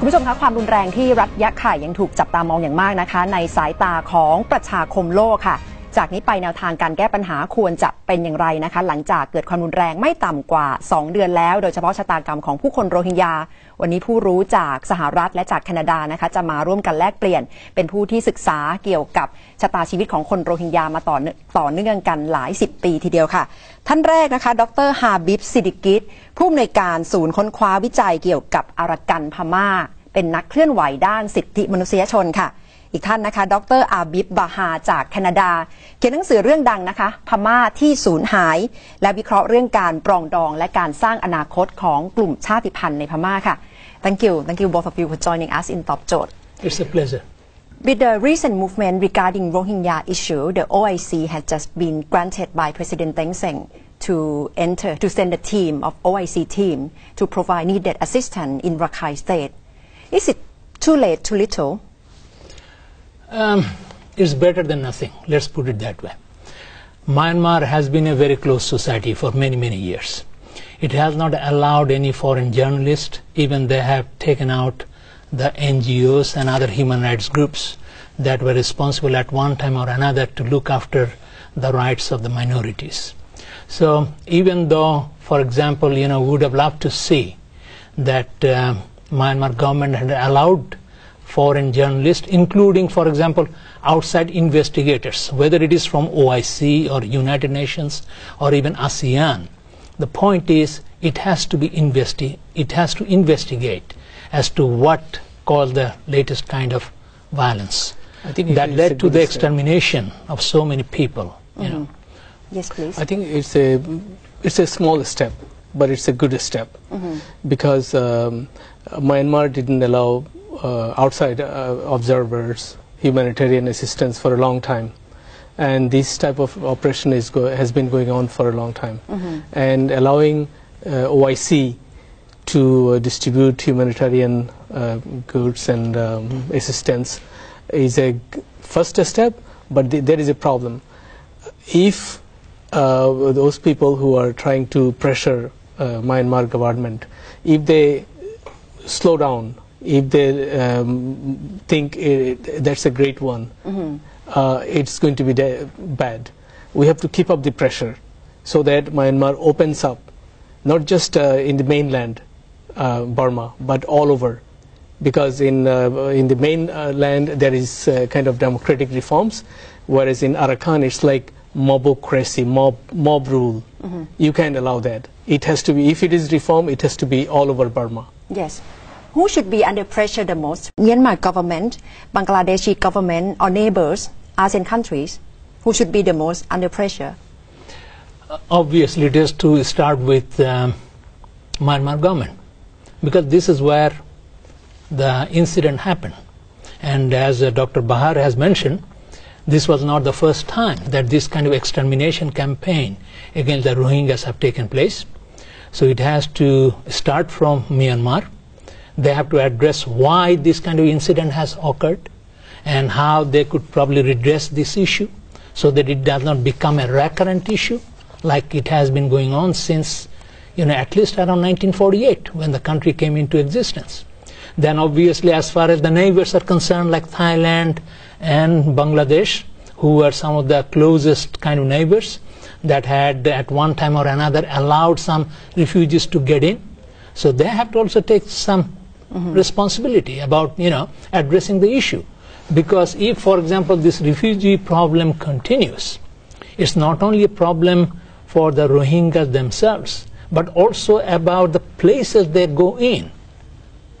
ผู้ชมคะความรุนแรงที่รัฐยะไข่ยังถูกจับตามองอย่างมากนะคะในสายตาของประชาคมโลกค่ะจากนี้ไปแนวทางการแก้ปัญหาควรจะเป็นอย่างไรนะคะหลังจากเกิดความรุนแรงไม่ต่ำกว่า2 เดือนแล้วโดยเฉพาะชะตากรรมของผู้คนโรฮิงญาวันนี้ผู้รู้จากสหรัฐและจากแคนาดานะคะจะมาร่วมกันแลกเปลี่ยนเป็นผู้ที่ศึกษาเกี่ยวกับชะตาชีวิตของคนโรฮิงญามาต่อเนื่องกันหลาย10 ปีทีเดียวค่ะท่านแรกนะคะดร.ฮาบิบ ซิดิกิตผู้อำนวยการศูนย์ค้นคว้าวิจัยเกี่ยวกับอาหรักันพม่าเป็นนักเคลื่อนไหวด้านสิทธิมนุษยชนค่ะอีกท่านนะคะดร.อาบิบ บาฮาจากแคนาดาเขียนหนังสือเรื่องดังนะคะพม่าที่สูญหายและวิเคราะห์เรื่องการปรองดองและการสร้างอนาคตของกลุ่มชาติพันธุ์ในพม่าค่ะ Thank you both of you for joining us in ตอบโจทย์ It's a pleasure. With the recent movement regarding Rohingya issue, the OIC has just been granted by President Thein Sein to send a team of OIC team to provide needed assistance in Rakhine State. Is it too late, too little? It's better than nothing. Let's put it that way. Myanmar has been a very closed society for many years. It has not allowed any foreign journalists. Even they have taken out the NGOs and other human rights groups that were responsible at one time or another to look after the rights of the minorities. So even though, for example, we would have loved to see that Myanmar government had allowed foreign journalists, including, for example, outside investigators, whether it is from OIC or United Nations or even ASEAN. The point is, it has to investigate as to what caused the latest kind of violence that led to the extermination of so many people. You know. Yes, please. I think it's a small step, but it's a good step because Myanmar didn't allow outside observers humanitarian assistance for a long time, and this type of operation has been going on for a long time, and allowing OIC to distribute humanitarian goods and assistance is a first step, but there is a problem. If those people who are trying to pressure Myanmar government, if they slow down, if they think that's a great one, it's going to be bad. We have to keep up the pressure so that Myanmar opens up, not just in the mainland Burma, but all over. Because in the mainland there is kind of democratic reforms, whereas in Rakhine it's like mobocracy, mob rule. You can't allow that. It has to be, if it is reform, it has to be all over Burma. Yes. Who should be under pressure the most? Myanmar government, Bangladeshi government, or neighbors, ASEAN countries? Who should be the most under pressure? Obviously, it is to start with Myanmar government, because this is where the incident happened. And as Dr. Bahar has mentioned, this was not the first time that this kind of extermination campaign against the Rohingyas have taken place. So it has to start from Myanmar. They have to address why this kind of incident has occurred and how they could probably redress this issue so that it does not become a recurrent issue like it has been going on since, at least around 1948 when the country came into existence. Then obviously, as far as the neighbors are concerned, like Thailand and Bangladesh, who were some of the closest kind of neighbors that had at one time or another allowed some refugees to get in. So they have to also take some responsibility about, addressing the issue. Because if, for example, this refugee problem continues, it's not only a problem for the Rohingyas themselves, but also about the places they go in.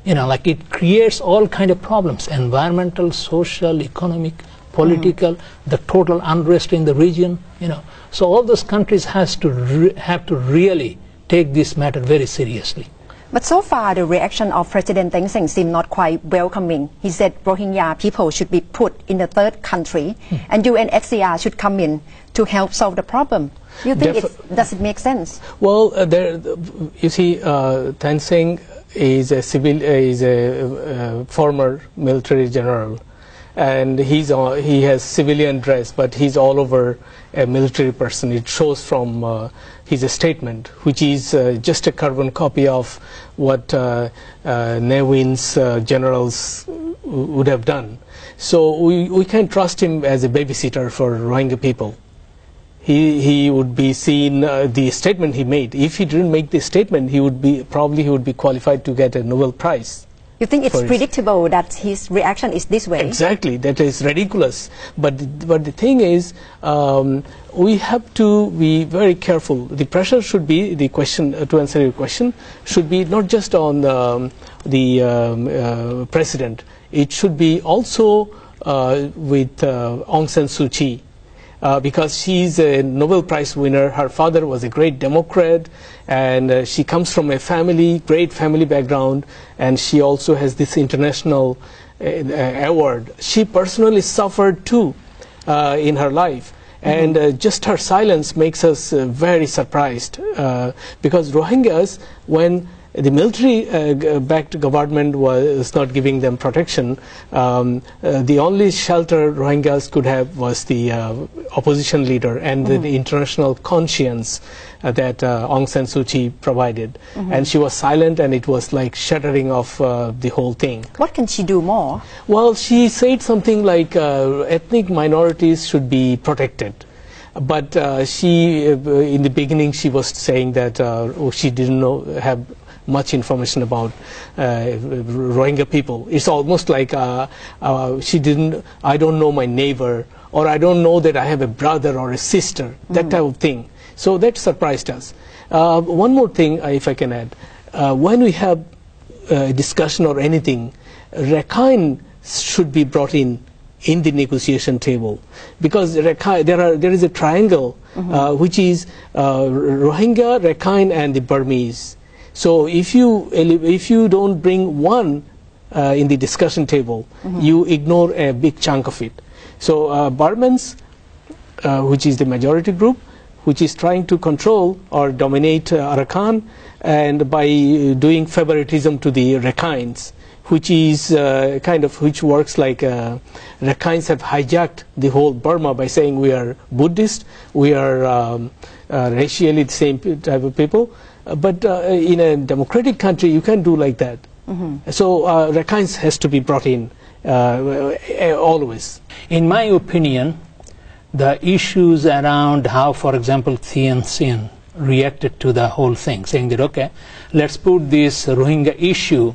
Like it creates all kind of problems, environmental, social, economic, political, the total unrest in the region, So all those countries have to really take this matter very seriously. But so far, the reaction of President Thein Sein seemed not quite welcoming. He said Rohingya people should be put in the third country, and UNHCR should come in to help solve the problem. You think does it make sense? Well, you see, Thein Sein is a former military general, and he has civilian dress, but he's all over a military person. It shows from his statement, which is just a carbon copy of what Nevin's generals would have done. So we can't trust him as a babysitter for Rohingya people. He would be seen, the statement he made. If he didn't make this statement, he would be qualified to get a Nobel Prize. You think it's predictable that his reaction is this way? Exactly, that is ridiculous. But the thing is, we have to be very careful. The pressure should be, the question, to answer your question, should be not just on the president. It should be also with Aung San Suu Kyi. Because she's a Nobel Prize winner. Her father was a great Democrat, and she comes from a great family background, and she also has this international award. She personally suffered too in her life, and just her silence makes us very surprised, because Rohingyas, when the military-backed government was not giving them protection, the only shelter Rohingyas could have was the opposition leader and the international conscience that Aung San Suu Kyi provided. And she was silent, and it was like shattering of the whole thing. What can she do more? Well, she said something like ethnic minorities should be protected. But in the beginning, she was saying that she didn't have much information about Rohingya people. It's almost like I don't know my neighbor, or I don't know that I have a brother or a sister, that type of thing. So that surprised us. One more thing, if I can add. When we have a discussion or anything, Rakhine should be brought in the negotiation table, because there is a triangle which is Rohingya, Rakhine, and the Burmese. So if you don't bring one in the discussion table, you ignore a big chunk of it. So Burmans, which is the majority group, which is trying to control or dominate Arakan, and by doing favoritism to the Rakhines, which is which works like Rakhines have hijacked the whole Burma by saying we are Buddhist, we are racially the same type of people. But in a democratic country, you can't do like that. So Rakhine has to be brought in always. In my opinion, the issues around how, for example, Thein Sein reacted to the whole thing, saying that, okay, let's put this Rohingya issue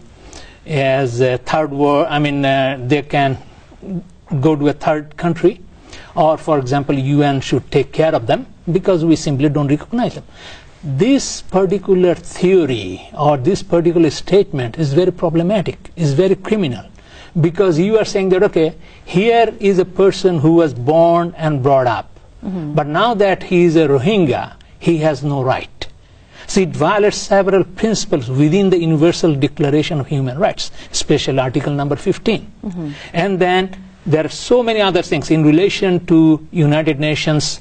as a third world, they can go to a third country, or, for example, UN should take care of them because we simply don't recognize them. This particular theory or this particular statement is very problematic, is very criminal, because you are saying that, okay, here is a person who was born and brought up, but now that he is a Rohingya, he has no right. So it violates several principles within the Universal Declaration of Human Rights, especially Article number 15. And then there are so many other things in relation to United Nations,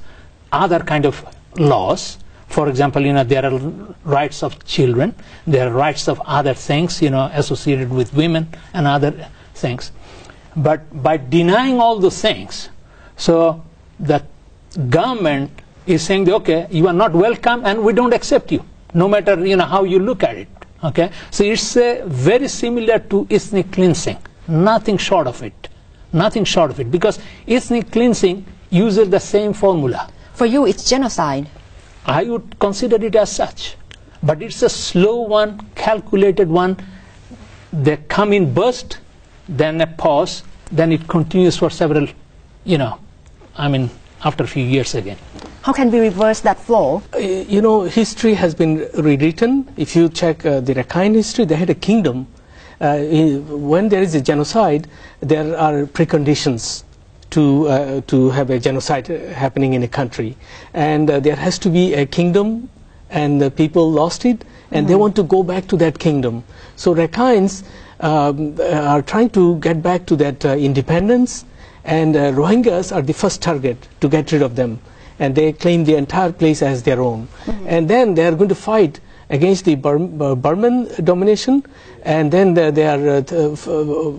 other kind of laws. For example, there are rights of children, there are rights of other things, associated with women and other things. But by denying all those things, so the government is saying, okay, you are not welcome and we don't accept you, no matter how you look at it. Okay, so it's very similar to ethnic cleansing, nothing short of it, because ethnic cleansing uses the same formula. For you, it's genocide. I would consider it as such, but it's a slow one, calculated one. They come in burst, then a pause, then it continues for several, after a few years again. How can we reverse that flow? History has been rewritten. If you check the Rakhine history, they had a kingdom. When there is a genocide, there are preconditions to have a genocide happening in a country, and there has to be a kingdom, and the people lost it, and they want to go back to that kingdom. So Rakhines are trying to get back to that independence, and Rohingyas are the first target to get rid of them, and they claim the entire place as their own. And then they are going to fight against the Burman domination, and then they are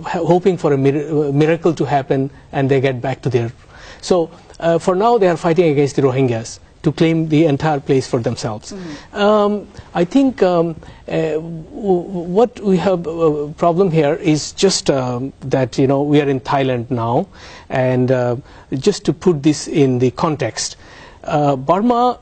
hoping for a miracle to happen, and they get back to their. So for now, they are fighting against the Rohingyas to claim the entire place for themselves. I think what we have a problem here is just that we are in Thailand now, and just to put this in the context, Burma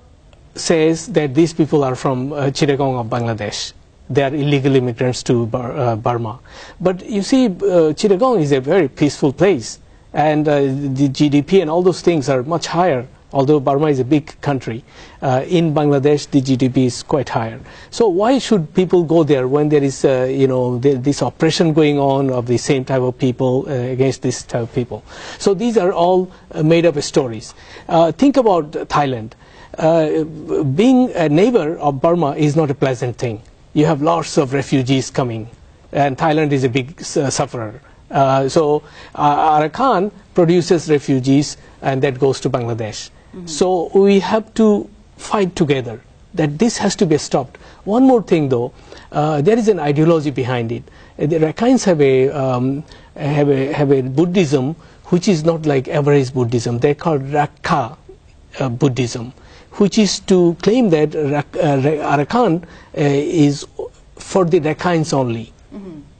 says that these people are from Chittagong of Bangladesh. They are illegal immigrants to Burma. But you see, Chittagong is a very peaceful place, and the GDP and all those things are much higher. Although Burma is a big country, in Bangladesh the GDP is quite higher. So why should people go there when there is this oppression going on of the same type of people against this type of people? So these are all made up stories. Think about Thailand. Being a neighbor of Burma is not a pleasant thing. You have lots of refugees coming, and Thailand is a big sufferer. So Rakhine produces refugees, and that goes to Bangladesh. So we have to fight together that this has to be stopped. One more thing though, there is an ideology behind it. The Rakhines have a Buddhism which is not like average Buddhism. They call Rakha Buddhism, which is to claim that Rakhine is for the Rakhines only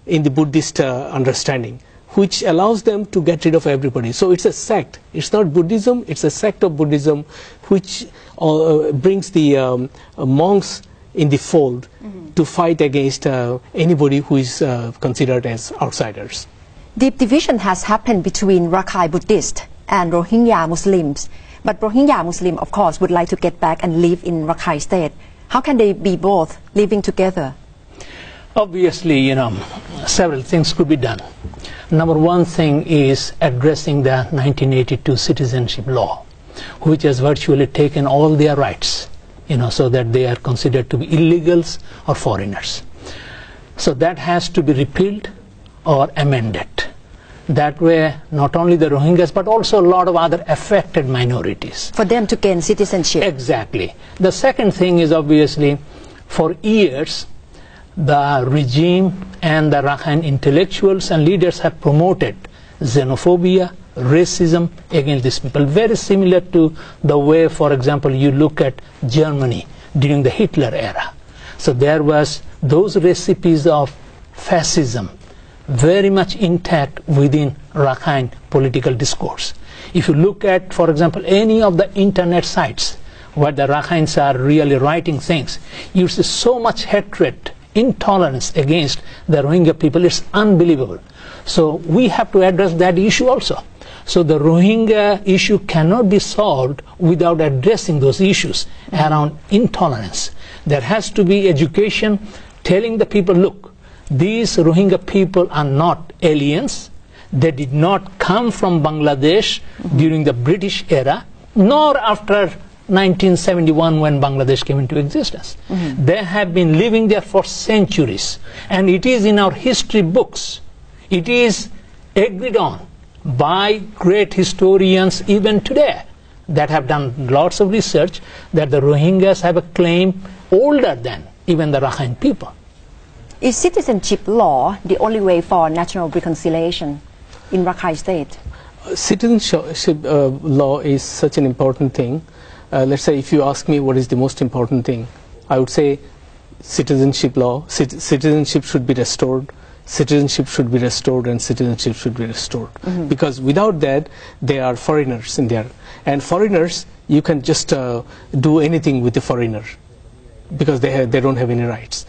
in the Buddhist understanding, which allows them to get rid of everybody. So it's a sect. It's not Buddhism, it's a sect of Buddhism which brings the monks in the fold to fight against anybody who is considered as outsiders. Deep division has happened between Rakhine Buddhists and Rohingya Muslims. But Rohingya Muslims, of course, would like to get back and live in Rakhine state. How can they be both living together? Obviously, several things could be done. Number one thing is addressing the 1982 citizenship law, which has virtually taken all their rights, so that they are considered to be illegals or foreigners. So that has to be repealed or amended. That way, not only the Rohingyas, but also a lot of other affected minorities. For them to gain citizenship. Exactly. The second thing is obviously, for years, the regime and the Rakhine intellectuals and leaders have promoted xenophobia, racism against these people. Very similar to the way, for example, you look at Germany during the Hitler era. So there was those recipes of fascism very much intact within Rakhine political discourse. If you look at, for example, any of the internet sites where the Rakhines are really writing things, you see so much hatred, intolerance against the Rohingya people. It's unbelievable. So we have to address that issue also. So the Rohingya issue cannot be solved without addressing those issues around intolerance. There has to be education telling the people, look, these Rohingya people are not aliens. They did not come from Bangladesh during the British era, nor after 1971 when Bangladesh came into existence. They have been living there for centuries, and it is in our history books. It is agreed on by great historians even today that have done lots of research that the Rohingyas have a claim older than even the Rakhine people. Is citizenship law the only way for national reconciliation in Rakhine state? Citizenship law is such an important thing. Let's say if you ask me what is the most important thing, I would say citizenship law. Citizenship should be restored. Citizenship should be restored, and citizenship should be restored. Because without that, they are foreigners in there. And foreigners, you can just do anything with the foreigner because they don't have any rights.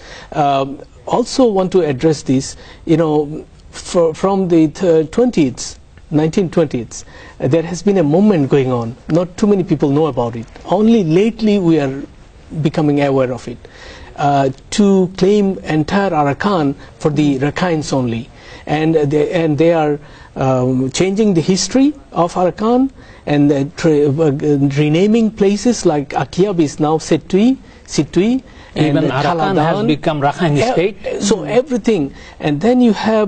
Also want to address this, from the 1920s, there has been a movement going on. Not too many people know about it. Only lately we are becoming aware of it. To claim entire Arakan for the Rakhines only. And they are changing the history of Arakan and renaming places like Akiab is now Situi. Even Arakan has become Rakhine state. So everything. And then you have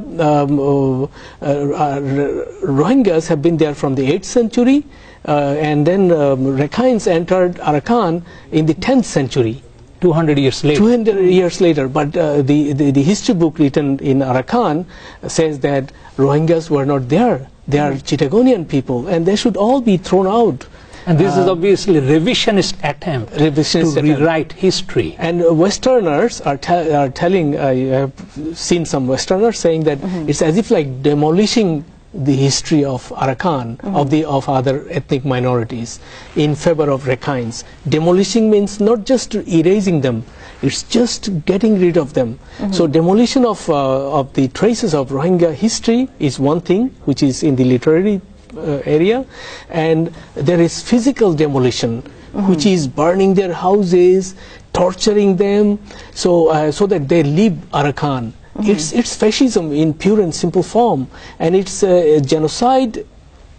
Rohingyas have been there from the 8th century, and then Rakhines entered Arakan in the 10th century. 200 years later. 200 years later, but the history book written in Rakhine says that Rohingyas were not there. They are Chittagonian people, and they should all be thrown out. And this is obviously a revisionist attempt to rewrite history. And Westerners are telling, I have seen some Westerners saying that it's as if like demolishing the history of Arakan, of other ethnic minorities, in favor of Rakhines. Demolishing means not just erasing them, it's just getting rid of them. So demolition of the traces of Rohingya history is one thing, which is in the literary area, and there is physical demolition, which is burning their houses, torturing them, so that they leave Arakan. It's fascism in pure and simple form, and it's genocide,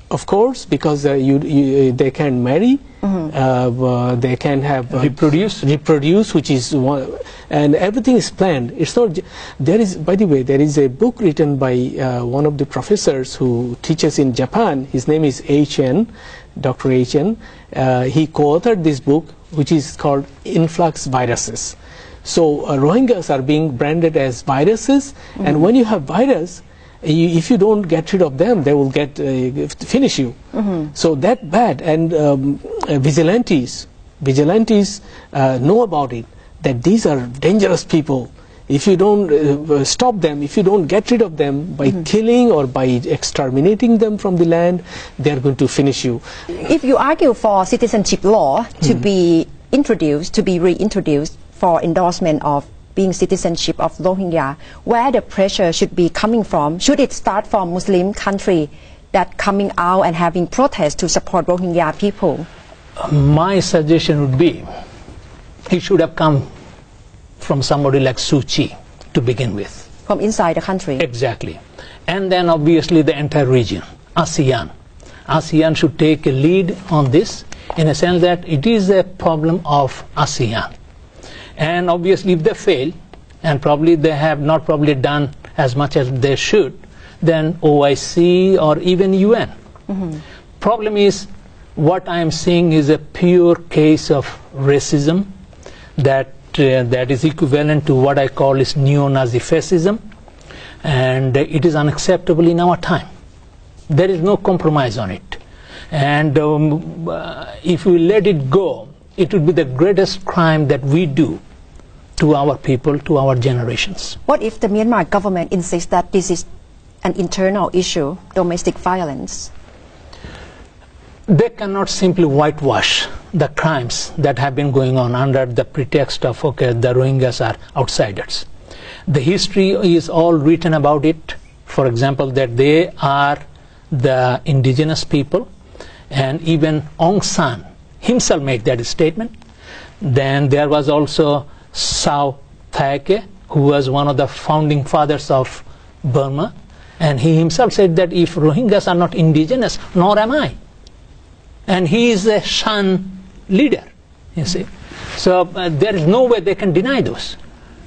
of course, because they can marry, they can have reproduce, which is one, and everything is planned. It's not. There is, by the way, there is a book written by one of the professors who teaches in Japan. His name is H.N., Dr. H.N. He co-authored this book, which is called Influx Viruses. So Rohingyas are being branded as viruses, and when you have virus, if you don't get rid of them, they will finish you. So that bad, and vigilantes know about it, that these are dangerous people. If you don't stop them, if you don't get rid of them by killing or by exterminating them from the land, they are going to finish you. If you argue for citizenship law to be introduced, to be reintroduced for endorsement of being citizenship of Rohingya, where the pressure should be coming from? Should it start from Muslim country that coming out and having protests to support Rohingya people? My suggestion would be, it should have come from somebody like Suu Kyi to begin with. From inside the country? Exactly. And then obviously the entire region, ASEAN. ASEAN should take a lead on this, in a sense that it is a problem of ASEAN. And obviously if they fail, and probably they have not done as much as they should, then OIC or even UN. Problem is, what I am seeing is a pure case of racism that is equivalent to what I call is neo-Nazi fascism, and it is unacceptable in our time. There is no compromise on it, and if we let it go, it would be the greatest crime that we do to our people, to our generations. What if the Myanmar government insists that this is an internal issue, domestic violence? They cannot simply whitewash the crimes that have been going on under the pretext of, okay, the Rohingyas are outsiders. The history is all written about it. For example, that they are the indigenous people, and even Aung San himself made that statement. Then there was also Sao Thaike, who was one of the founding fathers of Burma, and he himself said that if Rohingyas are not indigenous, nor am I. And he is a Shan leader, you see. So there is no way they can deny those.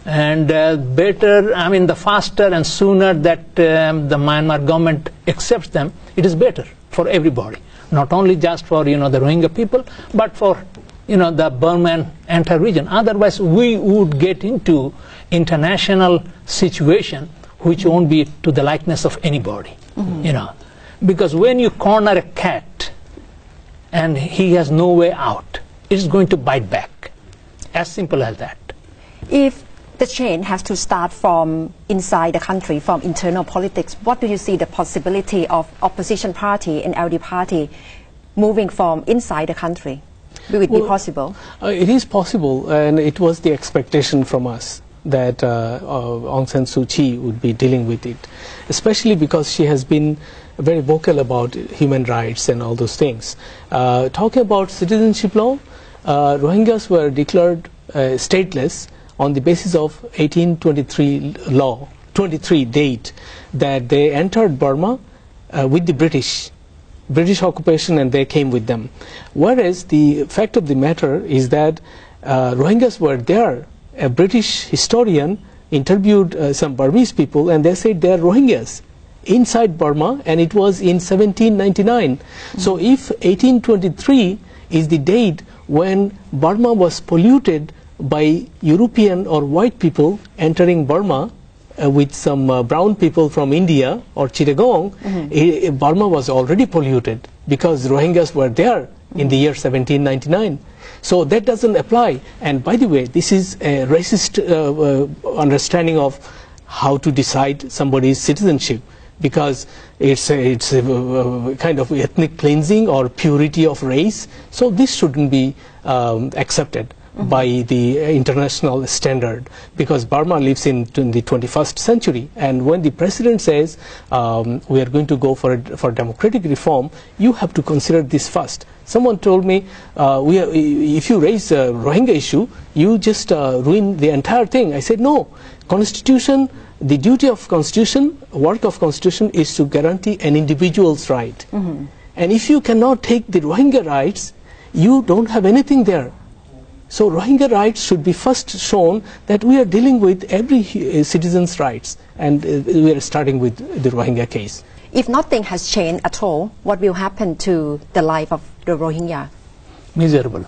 And better, I mean, the faster and sooner that the Myanmar government accepts them, it is better for everybody. Not only just for, the Rohingya people, but for, the Burman entire region. Otherwise, we would get into international situation which won't be to the likeness of anybody, Because when you corner a cat and he has no way out, it's going to bite back. As simple as that. If the change has to start from inside the country, from internal politics, what do you see the possibility of opposition party and LD party moving from inside the country? Will it be possible? It is possible, and it was the expectation from us that Aung San Suu Kyi would be dealing with it, especially because she has been very vocal about human rights and all those things. Talking about citizenship law, Rohingyas were declared stateless on the basis of 1823 law, 23 date, that they entered Burma with the British occupation, and they came with them. Whereas the fact of the matter is that Rohingyas were there. A British historian interviewed some Burmese people, and they said they are Rohingyas inside Burma, and it was in 1799. So if 1823 is the date when Burma was polluted by European or white people entering Burma with some brown people from India or Chittagong, Burma was already polluted because Rohingyas were there in the year 1799. So that doesn't apply. And by the way, this is a racist understanding of how to decide somebody's citizenship, because it's a kind of ethnic cleansing or purity of race. So this shouldn't be accepted by the international standard, because Burma lives in the 21st century. And when the president says we are going to go for democratic reform, you have to consider this first. Someone told me if you raise a Rohingya issue, you just ruin the entire thing. I said no. Constitution, the duty of Constitution, work of Constitution is to guarantee an individual's right. And if you cannot take the Rohingya rights, you don't have anything there. So Rohingya rights should be first shown that we are dealing with every citizen's rights, and we are starting with the Rohingya case. If nothing has changed at all, what will happen to the life of the Rohingya? Miserable.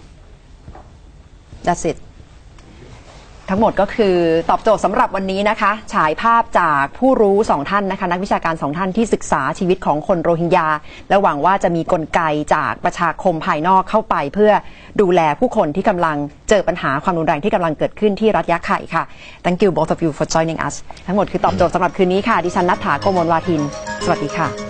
That's it. ทั้งหมดก็คือตอบโจทย์สำหรับวันนี้นะคะฉายภาพจากผู้รู้2ท่านนะคะนักวิชาการ2ท่านที่ศึกษาชีวิตของคนโรฮิงญาและหวังว่าจะมีกลไกจากประชาคมภายนอกเข้าไปเพื่อดูแลผู้คนที่กำลังเจอปัญหาความรุนแรงที่กำลังเกิดขึ้นที่รัฐยะไข่ค่ะ Thank you both of you for joining us ทั้งหมดคือตอบโจทย์สำหรับคืนนี้ค่ะดิฉันณัฐฐา โกมลวาทินสวัสดีค่ะ